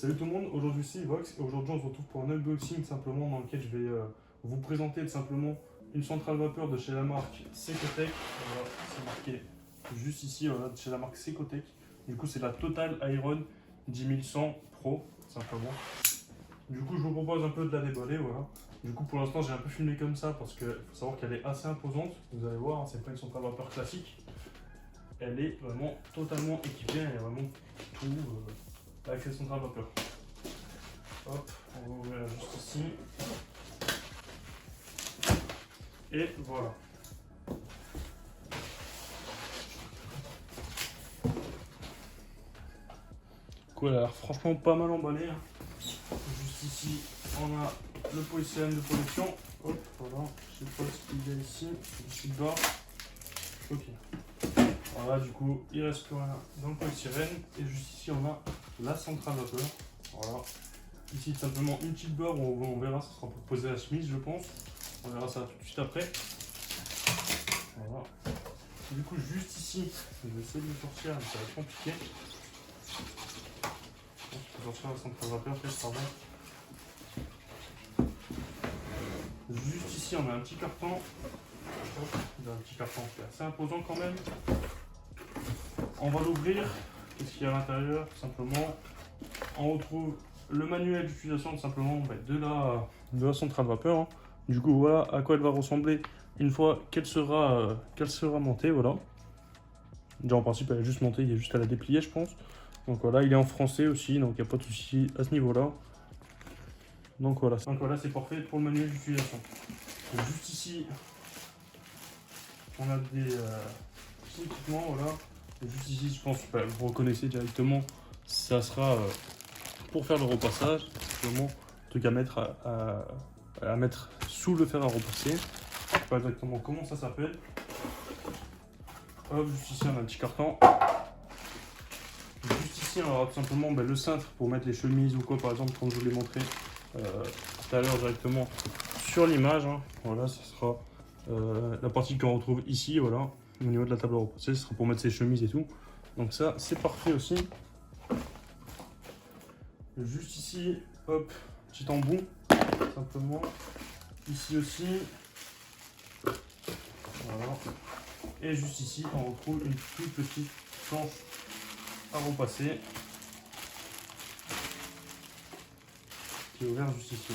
Salut tout le monde, aujourd'hui c'est Vox et aujourd'hui on se retrouve pour un unboxing simplement dans lequel je vais vous présenter tout simplement une centrale vapeur de chez la marque Secotech. Voilà, c'est marqué juste ici, voilà, de chez la marque Secotech. Du coup c'est la Total Iron 10100 Pro simplement. Du coup je vous propose un peu de la déballer, voilà. Du coup pour l'instant j'ai un peu filmé comme ça parce qu'il faut savoir qu'elle est assez imposante. Vous allez voir, hein, c'est pas une centrale vapeur classique. Elle est vraiment totalement équipée, elle a vraiment tout avec cette centrale vapeur. Hop, on va ouvrir juste ici. Et voilà. Cool, elle a l'air franchement pas mal emballée. Hein. Juste ici, on a le polystyrène de protection. Hop, voilà, je sais pas ce qu'il y a ici. Ici de bas. Ok. Voilà, du coup, il ne reste plus rien dans le polystyrène. Et juste ici, on a la centrale vapeur. Voilà. Ici, tout simplement une petite barre où on verra, ça sera pour poser la chemise, je pense. On verra ça tout de suite après. Voilà. Du coup, juste ici, je vais essayer de le sortir, mais ça va être compliqué. Je peux sortir la centrale vapeur, peut-être, pardon. Juste ici, on a un petit carton. Hop, il y a un petit carton qui est assez imposant quand même. On va l'ouvrir. Qu'est-ce qu'il y a à l'intérieur? Tout simplement, on retrouve le manuel d'utilisation tout simplement de la centrale vapeur. Hein. Du coup, voilà à quoi elle va ressembler une fois qu'elle sera montée. Voilà. Déjà, en principe, elle est juste montée, il y a juste à la déplier, je pense. Donc voilà, il est en français aussi, donc il n'y a pas de souci à ce niveau-là. Donc voilà, c'est parfait pour le manuel d'utilisation. Juste ici, on a des petits équipements, voilà. Et juste ici, je pense que vous reconnaissez directement, ça sera pour faire le repassage, simplement, un truc à mettre, à mettre sous le fer à repasser. Je ne sais pas exactement comment ça s'appelle. Hop, juste ici, on a un petit carton. Juste ici, on aura tout simplement le cintre pour mettre les chemises ou quoi, par exemple, comme je vous l'ai montré tout à l'heure directement sur l'image. Hein. Voilà, ce sera la partie qu'on retrouve ici, voilà, au niveau de la table à repasser, ce sera pour mettre ses chemises et tout. Donc ça, c'est parfait aussi. Juste ici, hop, petit embout, simplement. Ici aussi. Voilà. Et juste ici, on retrouve une toute petite planche à repasser. Qui est ouverte juste ici.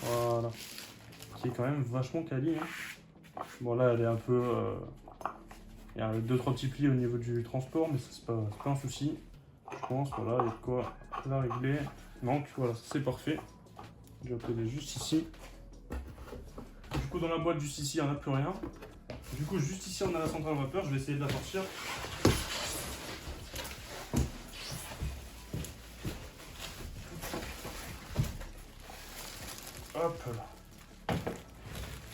Voilà. Qui est quand même vachement quali. Hein. Bon là, elle est un peu... il y a 2-3 petits plis au niveau du transport, mais c'est pas un souci. Je pense, voilà, il y a de quoi la régler. Donc voilà, c'est parfait. Je vais coller juste ici. Du coup, dans la boîte juste ici, il n'y en a plus rien. Du coup, juste ici, on a la centrale vapeur. Je vais essayer de la sortir. Hop là.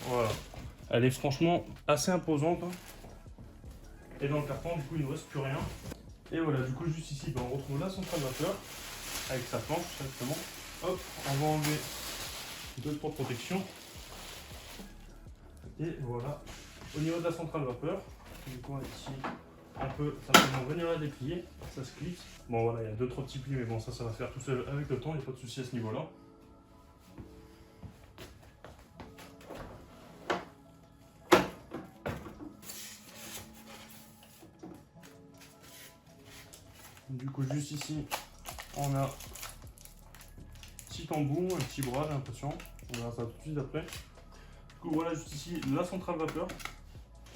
Voilà. Elle est franchement assez imposante. Hein. Et dans le carton, du coup, il ne reste plus rien. Et voilà, du coup, juste ici, on retrouve la centrale vapeur avec sa planche, exactement. Hop, on va enlever 2-3 protections. Et voilà, au niveau de la centrale vapeur, du coup, ici, on peut simplement venir la déplier, ça se clique. Bon, voilà, il y a 2-3 petits plis, mais bon, ça va se faire tout seul avec le temps, il n'y a pas de souci à ce niveau-là. Du coup, juste ici, on a un petit embout, un petit bras, j'ai l'impression. On verra ça tout de suite après. Du coup, voilà, juste ici, la centrale vapeur.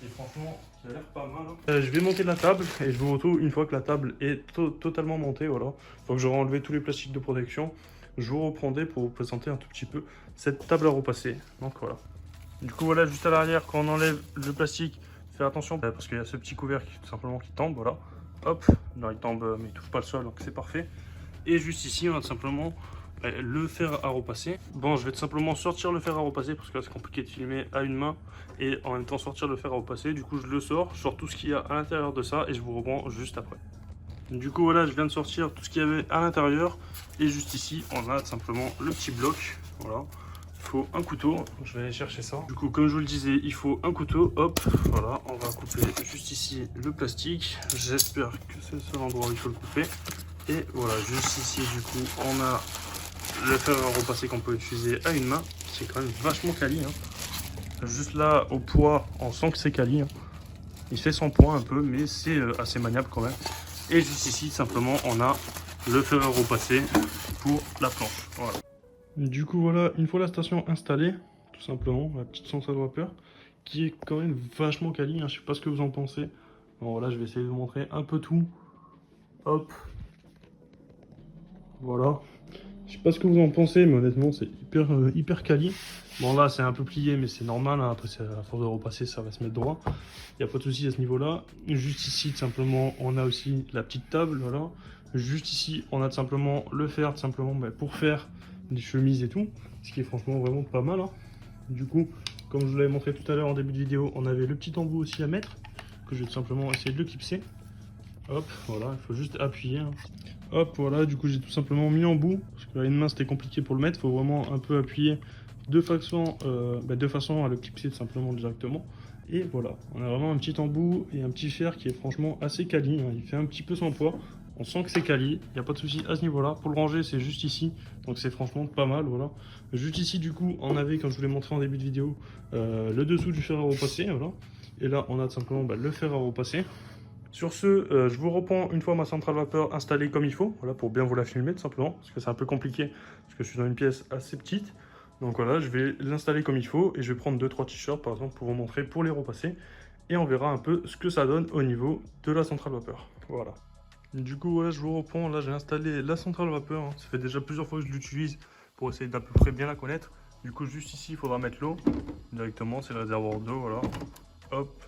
Et franchement, ça a l'air pas mal. Hein. Je vais monter la table et je vous retrouve une fois que la table est totalement montée. Voilà. Une fois que j'aurai enlevé tous les plastiques de protection, je vous reprendrai pour vous présenter un tout petit peu cette table à repasser. Donc voilà. Du coup, voilà, juste à l'arrière, quand on enlève le plastique, faites attention parce qu'il y a ce petit couvercle tout simplement qui tombe. Voilà. Hop, là il tombe mais il touche pas le sol, donc c'est parfait. Et juste ici, on a tout simplement le fer à repasser. Bon, je vais tout simplement sortir le fer à repasser parce que là c'est compliqué de filmer à une main et en même temps sortir le fer à repasser. Du coup, je sors tout ce qu'il y a à l'intérieur de ça et je vous reprends juste après. Du coup, voilà, je viens de sortir tout ce qu'il y avait à l'intérieur et juste ici, on a tout simplement le petit bloc. Voilà. Il faut un couteau, je vais aller chercher ça. Du coup, comme je vous le disais, il faut un couteau. Hop, voilà, on va couper juste ici le plastique. J'espère que c'est le seul endroit où il faut le couper. Et voilà, juste ici du coup on a le fer à repasser qu'on peut utiliser à une main. C'est quand même vachement quali. Hein. Juste là au poids, on sent que c'est quali. Hein. Il fait son poids un peu, mais c'est assez maniable quand même. Et juste ici, simplement, on a le fer à repasser pour la planche. Voilà. Du coup, voilà, une fois la station installée, tout simplement, la petite centrale vapeur, qui est quand même vachement quali. Hein. Je sais pas ce que vous en pensez. Bon, voilà, je vais essayer de vous montrer un peu tout. Hop. Voilà. Je sais pas ce que vous en pensez, mais honnêtement, c'est hyper quali. Bon, là, c'est un peu plié, mais c'est normal. Hein. Après, à force de repasser, ça va se mettre droit. Il n'y a pas de souci à ce niveau-là. Juste ici, tout simplement, on a aussi la petite table. Voilà. Juste ici, on a tout simplement le fer, tout simplement, pour faire des chemises et tout. Ce qui est franchement vraiment pas mal. Hein. Du coup, comme je vous l'avais montré tout à l'heure en début de vidéo, on avait le petit embout aussi à mettre. Que je vais tout simplement essayer de le clipser. Hop, voilà, il faut juste appuyer. Hein. Hop, voilà, du coup j'ai tout simplement mis en bout, parce qu'à une main c'était compliqué pour le mettre, il faut vraiment un peu appuyer de façon à le clipser tout simplement directement. Et voilà, on a vraiment un petit embout et un petit fer qui est franchement assez quali, hein. Il fait un petit peu son poids, on sent que c'est quali, il n'y a pas de souci à ce niveau-là. Pour le ranger c'est juste ici, donc c'est franchement pas mal, voilà. Juste ici du coup on avait, comme je vous l'ai montré en début de vidéo, le dessous du fer à repasser, voilà. Et là on a tout simplement le fer à repasser. Sur ce, je vous reprends une fois ma centrale vapeur installée comme il faut, voilà, pour bien vous la filmer tout simplement, parce que c'est un peu compliqué, parce que je suis dans une pièce assez petite. Donc voilà, je vais l'installer comme il faut, et je vais prendre 2-3 t-shirts par exemple pour vous montrer, pour les repasser, et on verra un peu ce que ça donne au niveau de la centrale vapeur. Voilà. Du coup, voilà, je vous reprends, là j'ai installé la centrale vapeur, hein. Ça fait déjà plusieurs fois que je l'utilise pour essayer d'à peu près bien la connaître. Du coup, juste ici, il faudra mettre l'eau, directement, c'est le réservoir d'eau, voilà. Hop.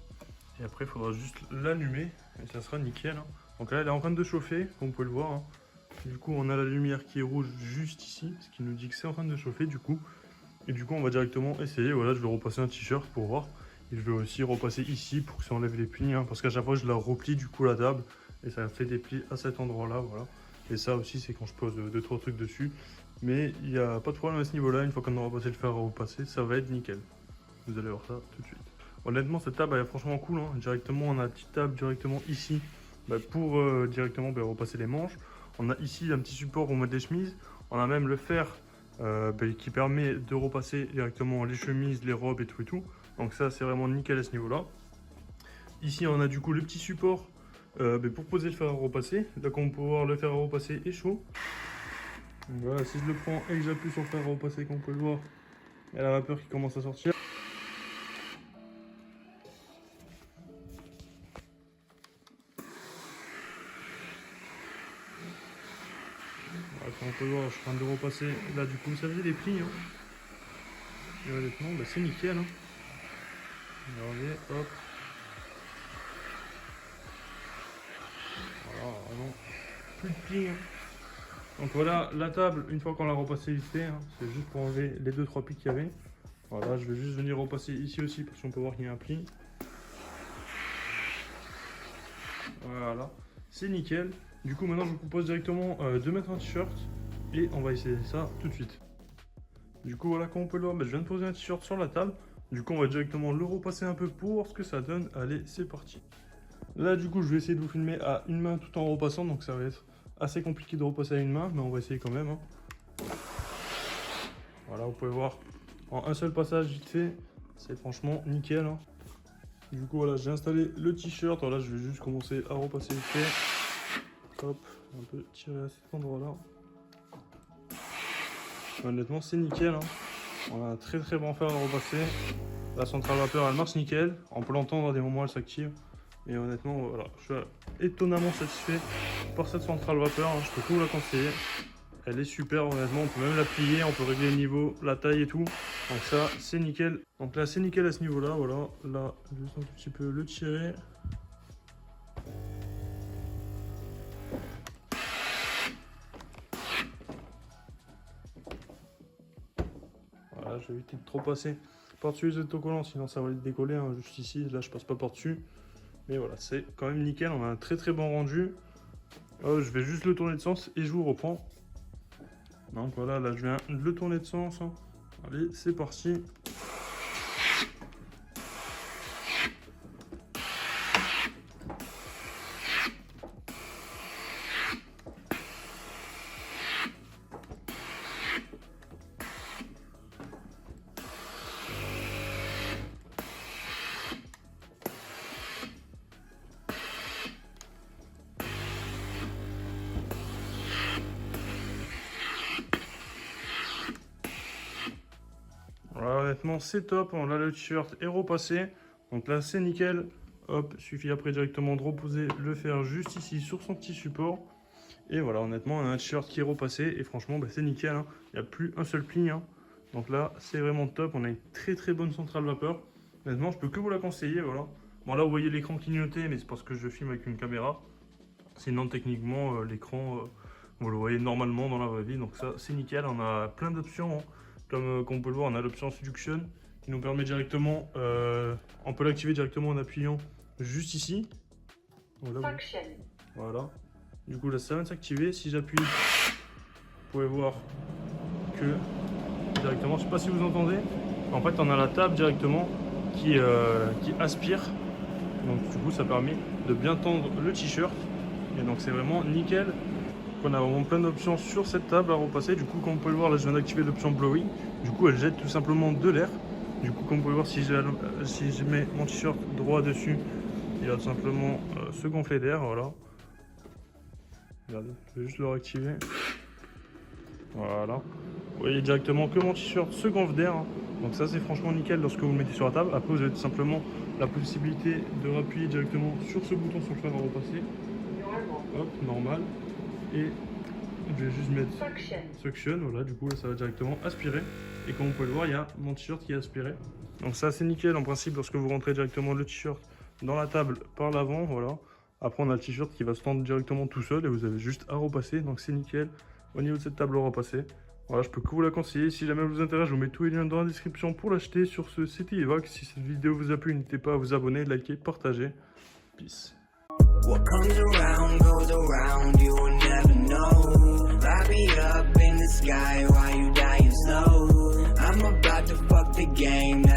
Et après, il faudra juste l'allumer et ça sera nickel. Hein. Donc là, elle est en train de chauffer, comme vous pouvez le voir. Hein. Du coup, on a la lumière qui est rouge juste ici, ce qui nous dit que c'est en train de chauffer du coup. Et du coup, on va directement essayer. Voilà, je vais repasser un t-shirt pour voir. Et je vais aussi repasser ici pour que ça enlève les plis. Hein, parce qu'à chaque fois, je la replie du coup la table. Et ça fait des plis à cet endroit-là. Voilà. Et ça aussi, c'est quand je pose 2-3 trucs dessus. Mais il n'y a pas de problème à ce niveau-là. Une fois qu'on aura passé le fer à repasser, ça va être nickel. Vous allez voir ça tout de suite. Honnêtement, cette table elle est franchement cool. Hein. Directement, on a la petite table directement ici pour directement repasser les manches. On a ici un petit support pour mettre des chemises. On a même le fer qui permet de repasser directement les chemises, les robes et tout et tout. Donc ça, c'est vraiment nickel à ce niveau-là. Ici, on a du coup le petit support pour poser le fer à repasser. Là, comme on peut voir, le fer à repasser est chaud. Donc voilà, si je le prends et que j'appuie sur le fer à repasser, comme on peut le voir, il y a la vapeur qui commence à sortir. Comme on peut voir, je suis en train de repasser. Là, du coup, ça faisait des plis. Hein. Et honnêtement, c'est nickel. Hein. Regardez, hop. Voilà, vraiment, plus de plis. Hein. Donc voilà, la table, une fois qu'on l'a repassée vite fait, hein, c'est juste pour enlever les 2-3 plis qu'il y avait. Voilà, je vais juste venir repasser ici aussi, parce qu'on peut voir qu'il y a un pli. Voilà, c'est nickel. Du coup, maintenant, je vous propose directement de mettre un t-shirt. Et on va essayer ça tout de suite. Du coup, voilà, comme on peut le voir, je viens de poser un t-shirt sur la table. Du coup, on va directement le repasser un peu pour voir ce que ça donne. Allez, c'est parti. Là, du coup, je vais essayer de vous filmer à une main tout en repassant. Donc, ça va être assez compliqué de repasser à une main, mais on va essayer quand même. Hein. Voilà, vous pouvez voir en un seul passage vite fait. C'est franchement nickel. Hein. Du coup, voilà, j'ai installé le t-shirt. Voilà, je vais juste commencer à repasser vite fait. Hop, un peu tirer à cet endroit-là. Honnêtement, c'est nickel. Hein. On a un très bon fer à repasser. La centrale vapeur, elle marche nickel. On peut l'entendre à des moments, elle s'active. Et honnêtement, voilà, je suis étonnamment satisfait par cette centrale vapeur. Hein. Je peux tout vous la conseiller. Elle est super, honnêtement. On peut même la plier, on peut régler le niveau, la taille et tout. Donc ça, c'est nickel. Donc là, c'est nickel à ce niveau-là. Voilà, là, juste un tout petit peu le tirer. Voilà, je vais éviter de trop passer par-dessus les autocollants, sinon ça va les décoller. Hein. Juste ici, là, je passe pas par-dessus. Mais voilà, c'est quand même nickel. On a un très bon rendu. Je vais juste le tourner de sens et je vous reprends. Donc voilà, là, je viens de le tourner de sens. Hein. Allez, c'est parti. honnêtement c'est top. On a le t-shirt est repassé. Donc là c'est nickel. Hop, suffit après directement de reposer le fer juste ici sur son petit support. Et voilà, honnêtement on a un t-shirt qui est repassé. Et franchement c'est nickel, hein. Il n'y a plus un seul pli, hein. Donc là c'est vraiment top. On a une très bonne centrale vapeur. Honnêtement je peux que vous la conseiller, voilà. Bon là vous voyez l'écran clignoter, mais c'est parce que je filme avec une caméra. Sinon techniquement l'écran vous le voyez normalement dans la vraie vie, donc ça c'est nickel. On a plein d'options, hein. Comme on peut le voir, on a l'option Seduction qui nous permet directement, on peut l'activer directement en appuyant juste ici. Voilà. Voilà. Du coup là ça vient de s'activer. Si j'appuie, vous pouvez voir que directement, je sais pas si vous entendez, en fait on a la table directement qui aspire. Donc du coup ça permet de bien tendre le t-shirt. Et donc c'est vraiment nickel. On a vraiment plein d'options sur cette table à repasser. Du coup comme vous pouvez le voir, là je viens d'activer l'option blowing. Du coup elle jette tout simplement de l'air. Du coup comme vous pouvez voir, si je mets mon t-shirt droit dessus, il va tout simplement se gonfler d'air. Voilà. Regardez, je vais juste le réactiver. Voilà. Vous voyez directement que mon t-shirt se gonfle d'air. Donc ça c'est franchement nickel lorsque vous le mettez sur la table. Après vous avez tout simplement la possibilité de rappuyer directement sur ce bouton sur le fer à repasser. Hop, normal. Et je vais juste mettre suction, voilà, du coup là ça va directement aspirer. Et comme vous pouvez le voir, il y a mon t-shirt qui est aspiré. Donc ça c'est nickel en principe lorsque vous rentrez directement le t-shirt dans la table par l'avant, voilà. Après on a le t-shirt qui va se tendre directement tout seul et vous avez juste à repasser, donc c'est nickel au niveau de cette table à repasser. Voilà, je peux que vous la conseiller. Si jamais elle vous intéresse, je vous mets tous les liens dans la description pour l'acheter sur ce site Evoque. Si cette vidéo vous a plu, n'hésitez pas à vous abonner, liker, partager. Peace. What comes around goes around, you will never know. Light me up in the sky while you dying slow. I'm about to fuck the game.